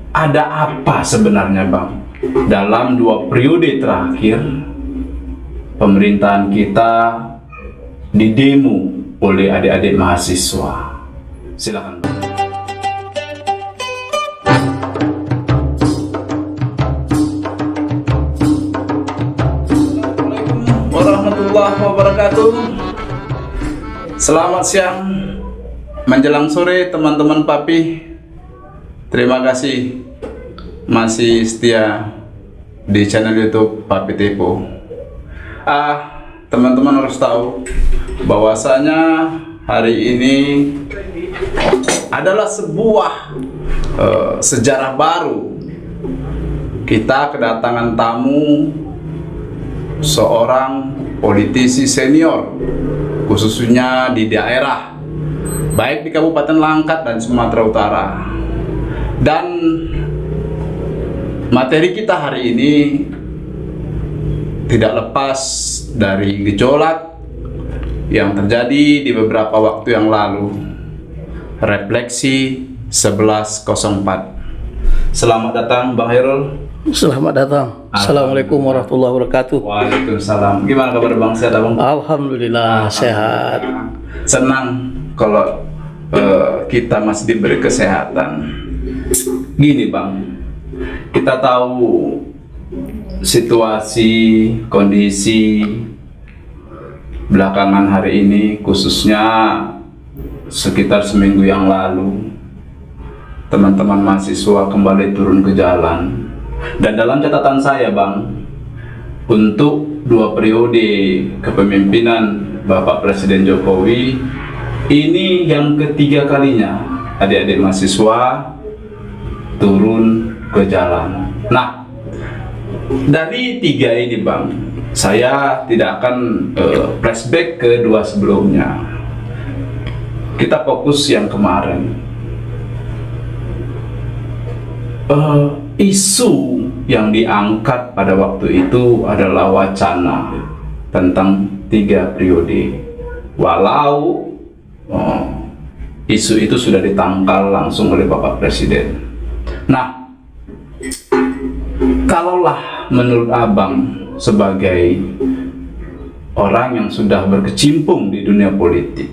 Ada apa sebenarnya Bang? Dalam 2 periode terakhir, pemerintahan kita didemo oleh adik-adik mahasiswa. Silakan Bang. Assalamualaikum warahmatullahi wabarakatuh. Selamat siang menjelang sore teman-teman Papi. Terima kasih masih setia di channel YouTube Papi Tepo. Teman-teman harus tahu bahwasanya hari ini adalah sebuah sejarah baru. Kita kedatangan tamu seorang politisi senior, khususnya di daerah, baik di Kabupaten Langkat dan Sumatera Utara. Dan materi kita hari ini tidak lepas dari gejolak yang terjadi di beberapa waktu yang lalu. Refleksi 1104. Selamat datang Bang Hairul. Selamat datang. Assalamualaikum warahmatullahi wabarakatuh. Waalaikumsalam. Gimana kabar Bang? Sehat Bang? Alhamdulillah sehat. Senang kalau kita masih diberi kesehatan. Gini Bang, kita tahu situasi, kondisi belakangan hari ini, khususnya sekitar seminggu yang lalu, teman-teman mahasiswa kembali turun ke jalan. Dan dalam catatan saya Bang, untuk 2 periode kepemimpinan Bapak Presiden Jokowi, ini yang ketiga kalinya adik-adik mahasiswa turun ke jalan. Nah, dari 3 ini Bang, saya tidak akan flashback ke 2 sebelumnya. Kita fokus yang kemarin. Isu yang diangkat pada waktu itu adalah wacana tentang 3 periode. Walau isu itu sudah ditangkal langsung oleh Bapak Presiden. Nah, kalaulah menurut Abang sebagai orang yang sudah berkecimpung di dunia politik,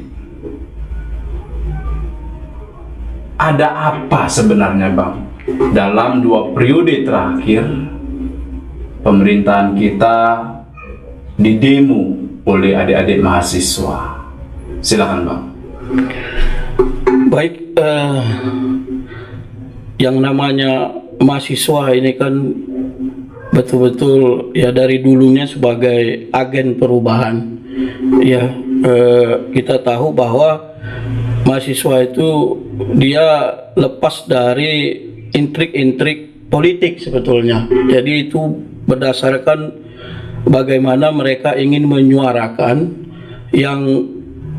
ada apa sebenarnya Bang dalam 2 periode terakhir pemerintahan kita didemo oleh adik-adik mahasiswa? Silakan Bang. Baik, yang namanya mahasiswa ini kan betul-betul ya dari dulunya sebagai agen perubahan. Ya, kita tahu bahwa mahasiswa itu dia lepas dari intrik-intrik politik sebetulnya. Jadi itu berdasarkan bagaimana mereka ingin menyuarakan yang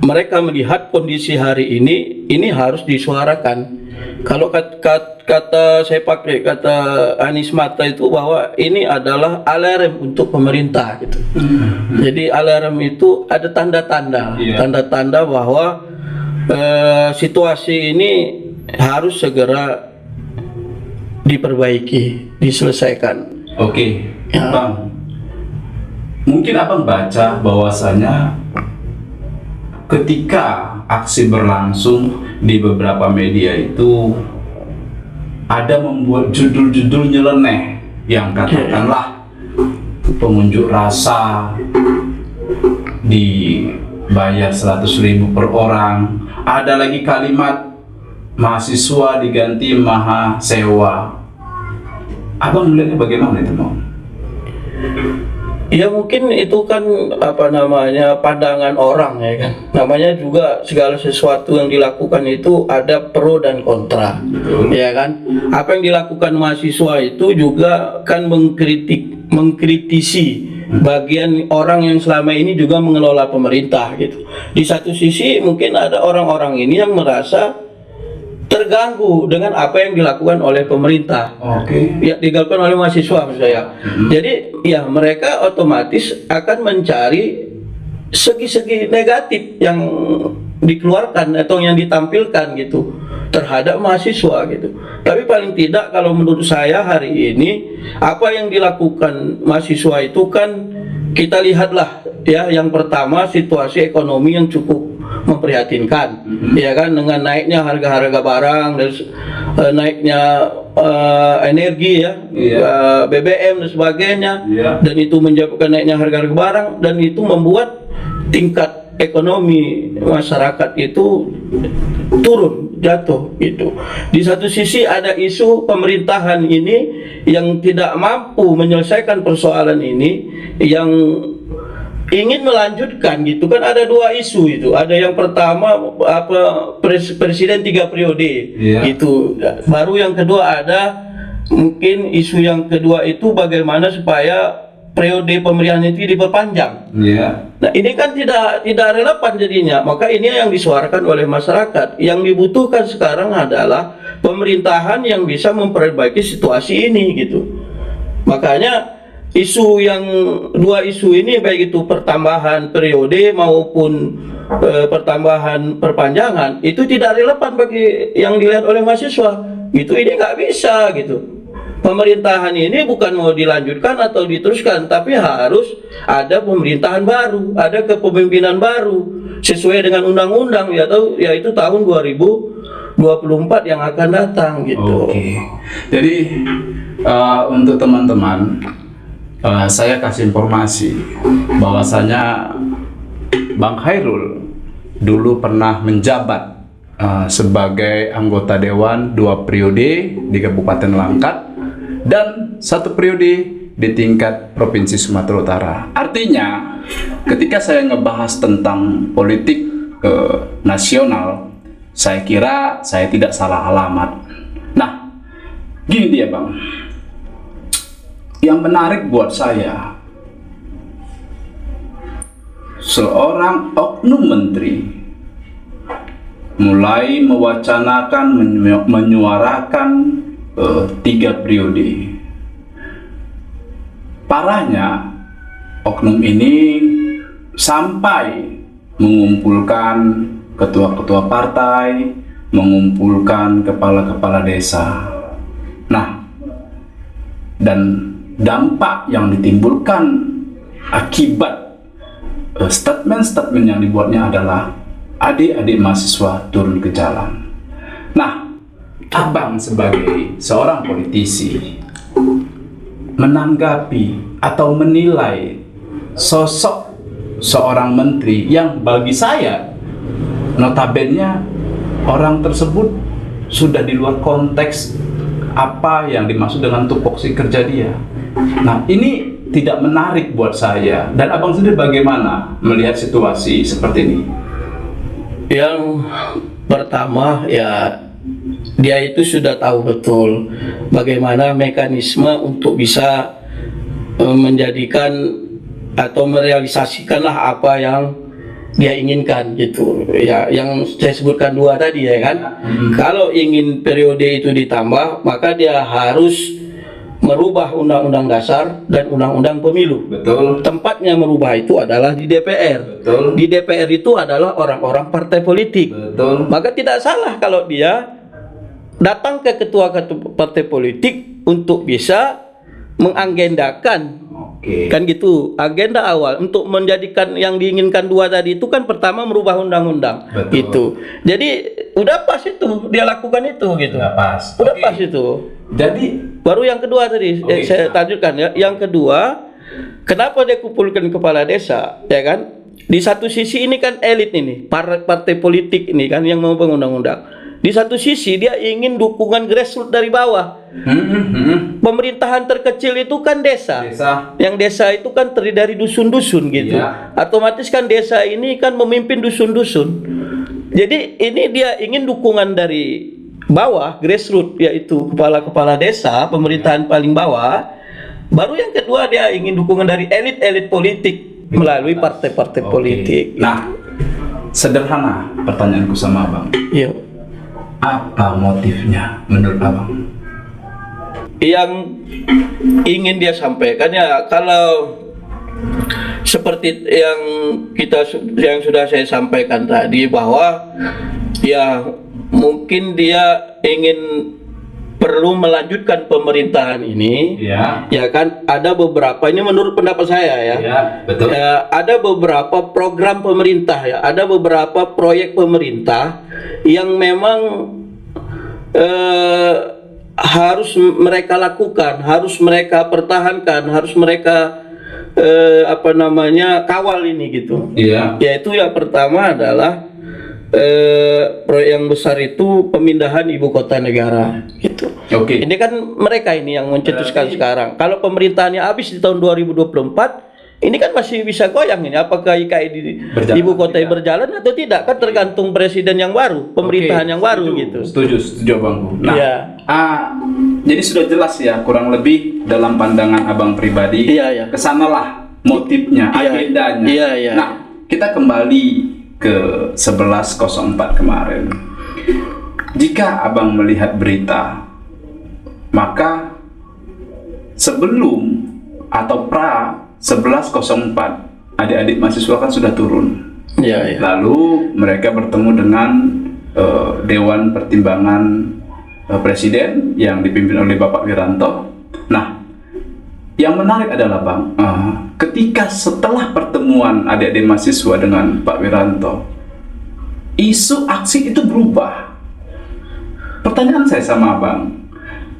mereka melihat kondisi hari ini harus disuarakan. Kalau kata saya pakai kata Anies Mata itu bahwa ini adalah alarm untuk pemerintah gitu. Jadi alarm itu ada tanda-tanda, tanda-tanda bahwa situasi ini harus segera diperbaiki, diselesaikan. Oke, ya. Bang. Mungkin Abang baca bahwasanya ketika aksi berlangsung di beberapa media itu ada membuat judul-judul nyeleneh yang katakanlah pengunjuk rasa dibayar 100.000 per orang. Ada lagi kalimat mahasiswa diganti maha sewa. Abang melihatnya bagaimana itu Bang? Ya mungkin itu kan apa namanya pandangan orang ya kan. Namanya juga segala sesuatu yang dilakukan itu ada pro dan kontra. Ya kan. Apa yang dilakukan mahasiswa itu juga kan mengkritisi bagian orang yang selama ini juga mengelola pemerintah gitu. Di satu sisi mungkin ada orang-orang ini yang merasa terganggu dengan apa yang dilakukan oleh pemerintah. Ya, dilakukan oleh mahasiswa maksud saya. Jadi ya mereka otomatis akan mencari segi-segi negatif yang dikeluarkan atau yang ditampilkan gitu. terhadap mahasiswa gitu. Tapi paling tidak kalau menurut saya hari ini apa yang dilakukan mahasiswa itu kan kita lihatlah ya, yang pertama situasi ekonomi yang cukup memprihatinkan, ya kan, dengan naiknya harga-harga barang dan naiknya energi ya, BBM dan sebagainya, dan itu menyebabkan naiknya harga-harga barang, dan itu membuat tingkat ekonomi masyarakat itu turun, jatuh gitu. Di satu sisi ada isu pemerintahan ini yang tidak mampu menyelesaikan persoalan ini, yang ingin melanjutkan gitu kan. Ada dua isu itu. Ada yang pertama presiden 3 periode itu. Baru yang kedua ada mungkin isu yang kedua itu bagaimana supaya periode pemerintahan itu diperpanjang. Nah ini kan tidak relevan jadinya. Maka ini yang disuarakan oleh masyarakat. Yang dibutuhkan sekarang adalah pemerintahan yang bisa memperbaiki situasi ini gitu. Makanya dua isu ini, baik itu pertambahan periode maupun pertambahan perpanjangan, itu tidak relevan bagi yang dilihat oleh mahasiswa. Gitu, ini nggak bisa gitu. Pemerintahan ini bukan mau dilanjutkan atau diteruskan, tapi harus ada pemerintahan baru, ada kepemimpinan baru sesuai dengan undang-undang yaitu tahun 2024 yang akan datang gitu. Oke. Jadi untuk teman-teman, saya kasih informasi bahwasanya Bang Khairul dulu pernah menjabat sebagai anggota dewan 2 periode di Kabupaten Langkat dan 1 periode di tingkat Provinsi Sumatera Utara. Artinya, ketika saya ngebahas tentang politik nasional, saya kira saya tidak salah alamat. Nah, gini dia Bang, yang menarik buat saya, seorang oknum menteri mulai mewacanakan, menyuarakan 3 periode. Parahnya, oknum ini sampai mengumpulkan ketua-ketua partai, mengumpulkan kepala-kepala desa. Nah, dan dampak yang ditimbulkan akibat statement-statement yang dibuatnya adalah adik-adik mahasiswa turun ke jalan. Nah, Abang sebagai seorang politisi menanggapi atau menilai sosok seorang menteri yang bagi saya notabene orang tersebut sudah di luar konteks apa yang dimaksud dengan tupoksi kerja dia. Nah, ini tidak menarik buat saya. Dan Abang sendiri bagaimana melihat situasi seperti ini? Yang pertama ya, dia itu sudah tahu betul bagaimana mekanisme untuk bisa menjadikan atau merealisasikanlah apa yang dia inginkan gitu ya, yang saya sebutkan 2 tadi ya kan. Kalau ingin periode itu ditambah, maka dia harus merubah undang-undang dasar dan undang-undang pemilu. Betul. Tempatnya merubah itu adalah di DPR. Betul. Di DPR itu adalah orang-orang partai politik. Betul. Maka tidak salah kalau dia datang ke ketua-ketua partai politik untuk bisa mengagendakan. Kan gitu, agenda awal untuk menjadikan yang diinginkan 2 tadi itu kan pertama merubah undang-undang itu. Jadi udah pas itu dia lakukan itu gitu. Udah pas. Udah pas itu. Jadi baru yang kedua tadi saya lanjutkan ya. Yang kedua, kenapa dia kumpulkan kepala desa, ya kan? Di satu sisi ini kan elit ini, partai politik ini kan yang mau undang-undang. Di satu sisi dia ingin dukungan grassroots dari bawah. Pemerintahan terkecil itu kan desa. Yang desa itu kan terdiri dari dusun-dusun gitu. Otomatis kan desa ini kan memimpin dusun-dusun. Jadi ini dia ingin dukungan dari bawah, grassroots, yaitu kepala-kepala desa, pemerintahan paling bawah. Baru yang kedua dia ingin dukungan dari elit-elit politik melalui partai-partai politik. Nah, sederhana pertanyaanku sama Abang. Iya. Apa motifnya menurut Abang? Yang ingin dia sampaikan ya, kalau seperti yang sudah saya sampaikan tadi, bahwa ya mungkin dia ingin perlu melanjutkan pemerintahan ini, ya kan? Ada beberapa, ini menurut pendapat saya ya, betul. Ada beberapa program pemerintah ya, ada beberapa proyek pemerintah yang memang harus mereka lakukan, harus mereka pertahankan, harus mereka kawal ini gitu. Yaitu yang pertama adalah proyek yang besar itu pemindahan ibu kota negara gitu. Ini kan mereka ini yang mencetuskan sekarang. Kalau pemerintahannya habis di tahun 2024, ini kan masih bisa goyang ini. Apakah IKI di ibu kota berjalan atau tidak? Kan tergantung presiden yang baru, pemerintahan yang baru gitu. Setuju Abangku. Nah, jadi sudah jelas ya kurang lebih dalam pandangan Abang pribadi. Kesanalah motifnya, agendanya. Nah, kita kembali ke 11.04 kemarin. Jika Abang melihat berita, maka sebelum atau pra 11.04 adik-adik mahasiswa kan sudah turun. Lalu mereka bertemu dengan Dewan Pertimbangan Presiden yang dipimpin oleh Bapak Wiranto. Nah, yang menarik adalah Bang, ketika setelah pertemuan adik-adik mahasiswa dengan Pak Wiranto, isu aksi itu berubah. Pertanyaan saya sama Abang,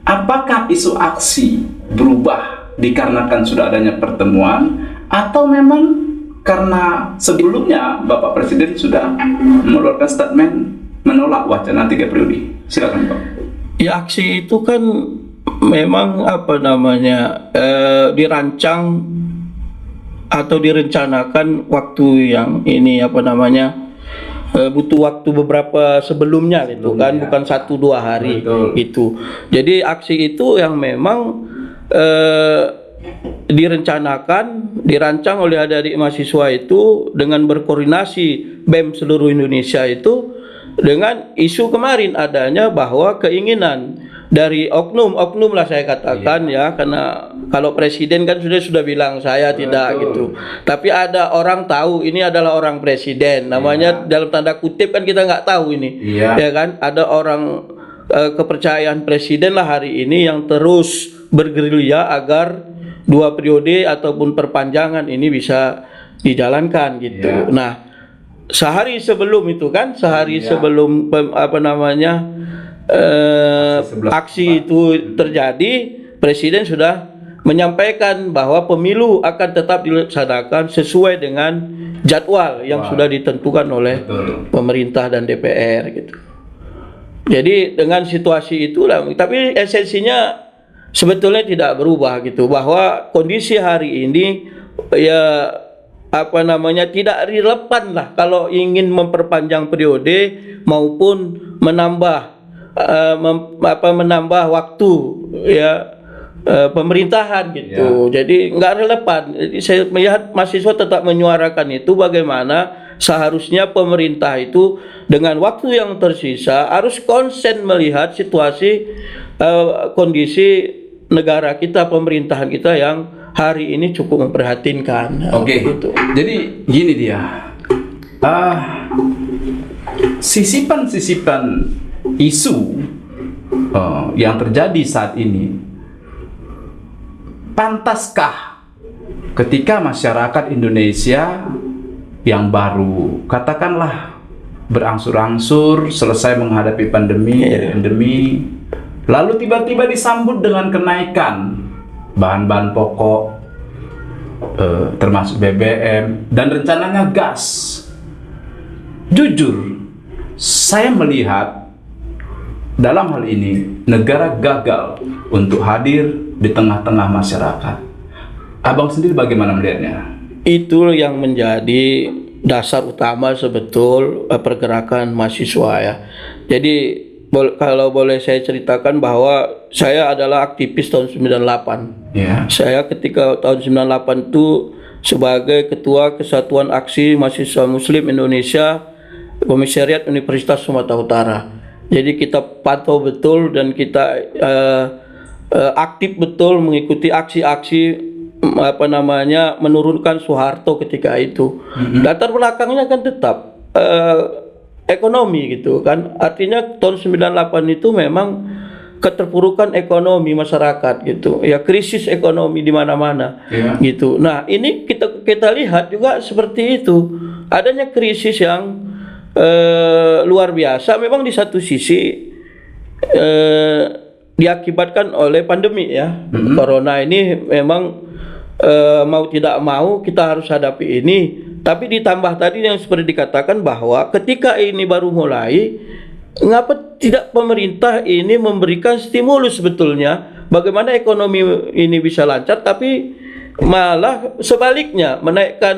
apakah isu aksi berubah dikarenakan sudah adanya pertemuan, atau memang karena sebelumnya Bapak Presiden sudah mengeluarkan statement menolak wacana 3 periode? Silakan Pak. Ya, aksi itu kan memang dirancang atau direncanakan waktu yang ini butuh waktu beberapa sebelumnya gitu kan, bukan 1-2 hari. Itu. Jadi aksi itu yang memang dirancang oleh adik-adik mahasiswa itu dengan berkoordinasi BEM seluruh Indonesia itu, dengan isu kemarin adanya bahwa keinginan dari oknum lah saya katakan ya, karena kalau presiden kan sudah bilang saya tidak gitu, tapi ada orang tahu ini adalah orang presiden, namanya dalam tanda kutip kan kita nggak tahu ini, ya kan, ada orang kepercayaan presiden lah hari ini yang terus bergerilya agar 2 periode ataupun perpanjangan ini bisa dijalankan gitu. Nah, sehari sebelum itu kan, sebelum aksi itu terjadi, presiden sudah menyampaikan bahwa pemilu akan tetap dilaksanakan sesuai dengan jadwal yang sudah ditentukan oleh pemerintah dan DPR gitu. Jadi dengan situasi itulah, tapi esensinya sebetulnya tidak berubah gitu, bahwa kondisi hari ini ya tidak relevan lah kalau ingin memperpanjang periode maupun menambah waktu ya pemerintahan gitu. Jadi nggak relevan. Jadi saya melihat mahasiswa tetap menyuarakan itu, bagaimana seharusnya pemerintah itu dengan waktu yang tersisa harus konsen melihat situasi kondisi negara kita, pemerintahan kita yang hari ini cukup memprihatinkan. Gitu. Jadi gini dia, sisipan isu yang terjadi saat ini, pantaskah ketika masyarakat Indonesia yang baru, katakanlah berangsur-angsur selesai menghadapi pandemi, jadi endemi, lalu tiba-tiba disambut dengan kenaikan bahan-bahan pokok, termasuk BBM, dan rencananya gas. Jujur, saya melihat dalam hal ini negara gagal untuk hadir di tengah-tengah masyarakat. Abang sendiri bagaimana melihatnya? Itu yang menjadi dasar utama sebetul pergerakan mahasiswa ya. Jadi kalau boleh saya ceritakan bahwa saya adalah aktivis tahun 98. Saya ketika tahun 98 itu sebagai Ketua Kesatuan Aksi Mahasiswa Muslim Indonesia Komisariat Universitas Sumatera Utara. Jadi kita pantau betul dan kita aktif betul mengikuti aksi-aksi menurunkan Soeharto ketika itu. Latar belakangnya kan tetap ekonomi gitu kan. Artinya tahun 98 itu memang keterpurukan ekonomi masyarakat gitu. Ya krisis ekonomi di mana-mana gitu. Nah, ini kita lihat juga seperti itu. Adanya krisis yang luar biasa memang di satu sisi diakibatkan oleh pandemi ya. Corona ini memang mau tidak mau kita harus hadapi ini. Tapi ditambah tadi yang seperti dikatakan bahwa ketika ini baru mulai, mengapa tidak pemerintah ini memberikan stimulus sebetulnya bagaimana ekonomi ini bisa lancar, tapi malah sebaliknya menaikkan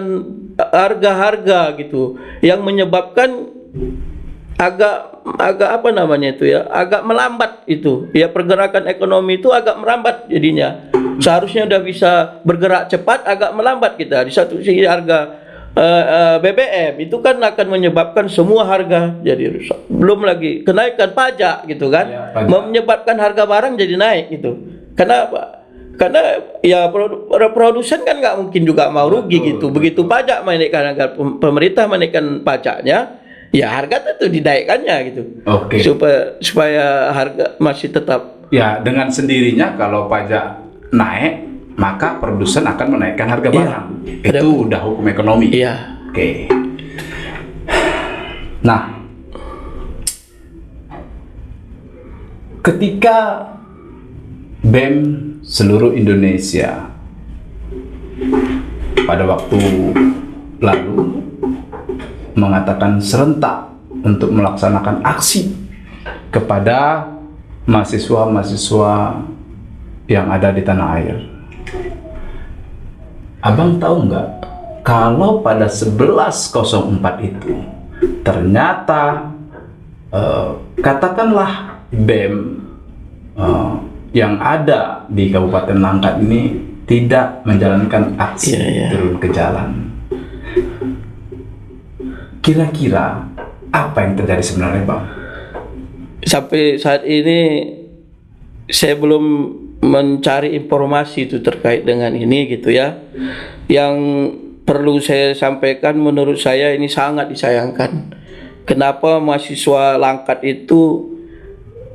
harga-harga gitu yang menyebabkan agak apa namanya itu ya, agak melambat itu ya, pergerakan ekonomi itu agak melambat jadinya. Seharusnya udah bisa bergerak cepat, agak melambat kita. Di satu sisi harga BBM itu kan akan menyebabkan semua harga jadi rusak. Belum lagi kenaikan pajak gitu kan, ya, menyebabkan harga barang jadi naik gitu. Kenapa? Karena ya produsen kan nggak mungkin juga mau rugi gitu. Begitu pajak menaikkan, harga pemerintah menaikkan pajaknya, ya harga tentu dinaikkannya gitu. Oke. Supaya harga masih tetap. Ya, dengan sendirinya kalau pajak naik, maka produsen akan menaikkan harga barang. Itu udah hukum ekonomi. Iya. Oke. Nah, ketika BEM seluruh Indonesia pada waktu lalu mengatakan serentak untuk melaksanakan aksi kepada mahasiswa-mahasiswa yang ada di tanah air. Abang tahu nggak kalau pada 11.04 itu ternyata katakanlah BEM yang ada di Kabupaten Langkat ini tidak menjalankan aksi turun ke jalan. Kira-kira apa yang terjadi sebenarnya, Bang? Sampai saat ini saya belum mencari informasi itu terkait dengan ini gitu ya. Yang perlu saya sampaikan, menurut saya ini sangat disayangkan. Kenapa mahasiswa Langkat itu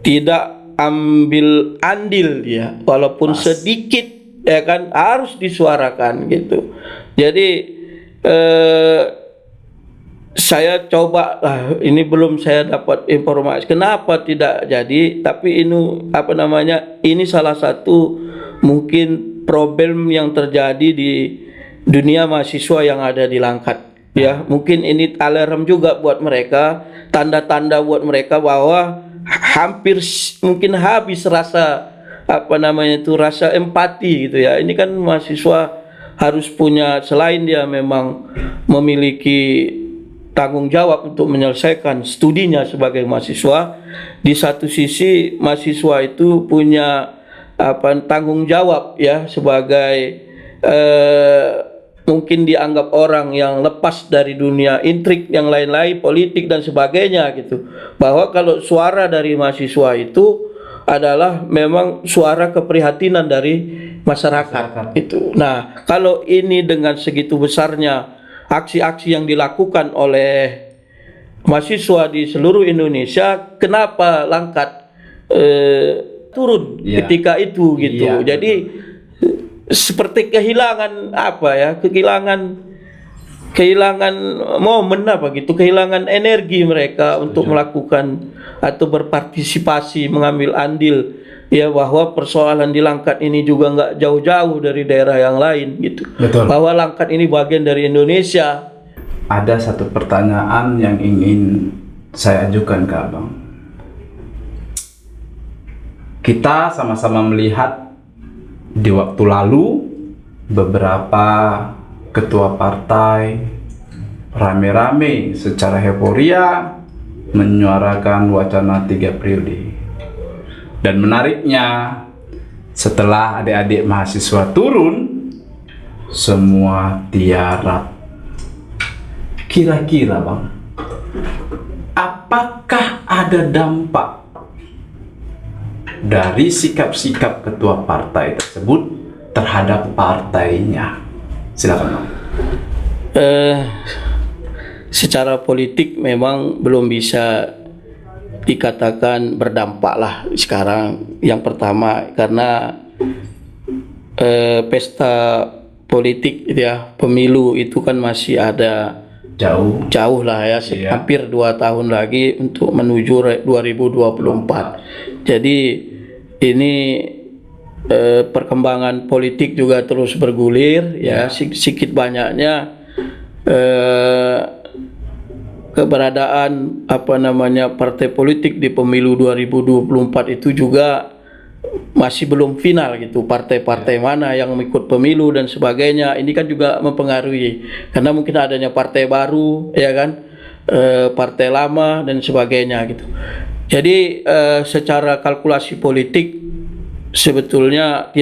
tidak ambil andil dia, walaupun sedikit ya kan, harus disuarakan gitu. Jadi saya coba ini belum saya dapat informasi kenapa tidak jadi, tapi ini apa namanya, ini salah satu mungkin problem yang terjadi di dunia mahasiswa yang ada di Langkat ya. Mungkin ini alarm juga buat mereka, tanda-tanda buat mereka bahwa hampir mungkin habis rasa apa namanya itu, rasa empati gitu ya. Ini kan mahasiswa harus punya, selain dia memang memiliki tanggung jawab untuk menyelesaikan studinya sebagai mahasiswa, di satu sisi mahasiswa itu punya tanggung jawab ya sebagai mungkin dianggap orang yang lepas dari dunia intrik yang lain-lain, politik dan sebagainya gitu. Bahwa kalau suara dari mahasiswa itu adalah memang suara keprihatinan dari masyarakat itu. Nah, kalau ini dengan segitu besarnya aksi-aksi yang dilakukan oleh mahasiswa di seluruh Indonesia, kenapa Langkat turun ketika itu gitu. Jadi seperti kehilangan kehilangan momen kehilangan energi mereka untuk melakukan atau berpartisipasi, mengambil andil ya, bahwa persoalan di Langkat ini juga nggak jauh-jauh dari daerah yang lain gitu. Betul. Bahwa Langkat ini bagian dari Indonesia. Ada satu pertanyaan yang ingin saya ajukan ke Abang. Kita sama-sama melihat di waktu lalu beberapa ketua partai rame-rame secara euforia menyuarakan wacana 3 periode. Dan menariknya, setelah adik-adik mahasiswa turun, semua tiarap. Kira-kira Bang, apakah ada dampak dari sikap-sikap ketua partai tersebut terhadap partainya? Silakan Bang. secara politik memang belum bisa dikatakan berdampak lah sekarang. Yang pertama karena pesta politik gitu ya, pemilu itu kan masih ada jauh lah ya, hampir 2 tahun lagi untuk menuju 2024. Jadi ini perkembangan politik juga terus bergulir ya, sedikit banyaknya keberadaan partai politik di pemilu 2024 itu juga masih belum final gitu, partai-partai mana yang mengikut pemilu dan sebagainya. Ini kan juga mempengaruhi karena mungkin adanya partai baru ya kan, partai lama dan sebagainya gitu. Jadi secara kalkulasi politik sebetulnya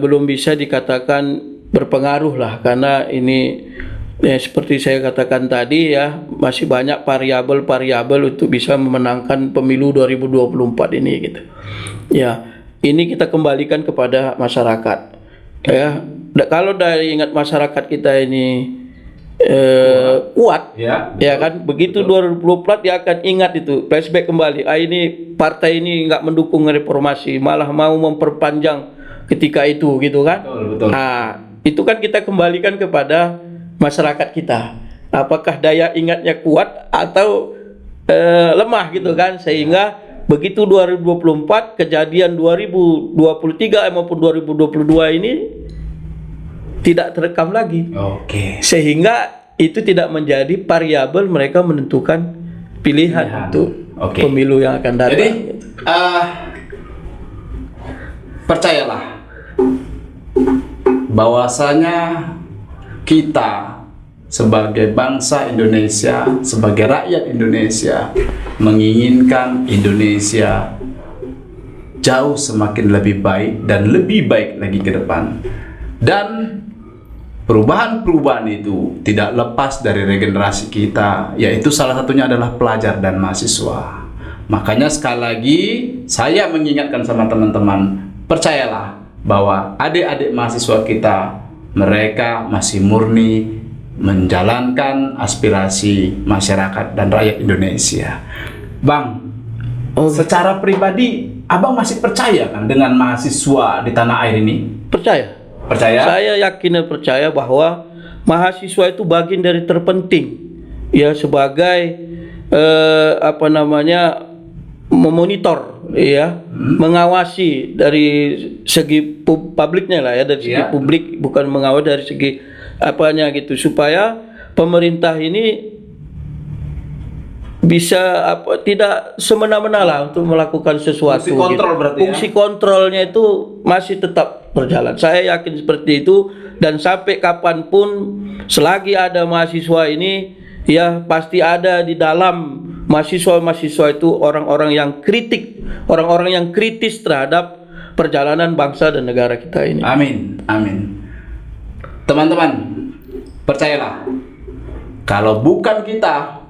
belum bisa dikatakan berpengaruh lah, karena ini seperti saya katakan tadi ya, masih banyak variabel-variabel untuk bisa memenangkan pemilu 2024 ini gitu. Ya, ini kita kembalikan kepada masyarakat. Ya, kalau dari ingat masyarakat kita ini kuat, ya kan, begitu 2024 dia akan ingat itu, flashback kembali. Ini partai ini nggak mendukung reformasi, malah mau memperpanjang ketika itu, gitu kan? Betul. Nah, itu kan kita kembalikan kepada masyarakat kita, apakah daya ingatnya kuat atau lemah gitu kan, sehingga begitu 2024 kejadian 2023 maupun 2022 ini tidak terekam lagi. Sehingga itu tidak menjadi variabel mereka menentukan pilihan untuk pemilu yang akan datang. Jadi percayalah bahwasanya kita sebagai bangsa Indonesia, sebagai rakyat Indonesia, menginginkan Indonesia jauh semakin lebih baik dan lebih baik lagi ke depan. Dan perubahan-perubahan itu tidak lepas dari regenerasi kita, yaitu salah satunya adalah pelajar dan mahasiswa. Makanya sekali lagi saya mengingatkan sama teman-teman, percayalah bahwa adik-adik mahasiswa kita, mereka masih murni menjalankan aspirasi masyarakat dan rakyat Indonesia. Bang, secara pribadi Abang masih percaya kan dengan mahasiswa di tanah air ini? Percaya. Saya yakin dan percaya bahwa mahasiswa itu bagian dari terpenting ya, sebagai memonitor ya, mengawasi dari segi publiknya lah ya, dari segi publik, bukan mengawasi dari segi apanya gitu, supaya pemerintah ini bisa tidak semena-mena lah untuk melakukan sesuatu. Fungsi kontrol berarti fungsi kontrolnya itu masih tetap berjalan. Saya yakin seperti itu, dan sampai kapanpun selagi ada mahasiswa ini ya, pasti ada di dalam mahasiswa itu orang-orang yang orang-orang yang kritis terhadap perjalanan bangsa dan negara kita ini. Amin. Teman-teman, percayalah, kalau bukan kita,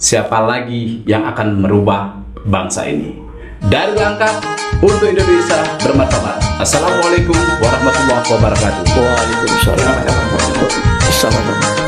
siapa lagi yang akan merubah bangsa ini? Dari Langkah untuk Indonesia bermartabat. Assalamualaikum warahmatullahi wabarakatuh. Waalaikumsalam warahmatullahi wabarakatuh.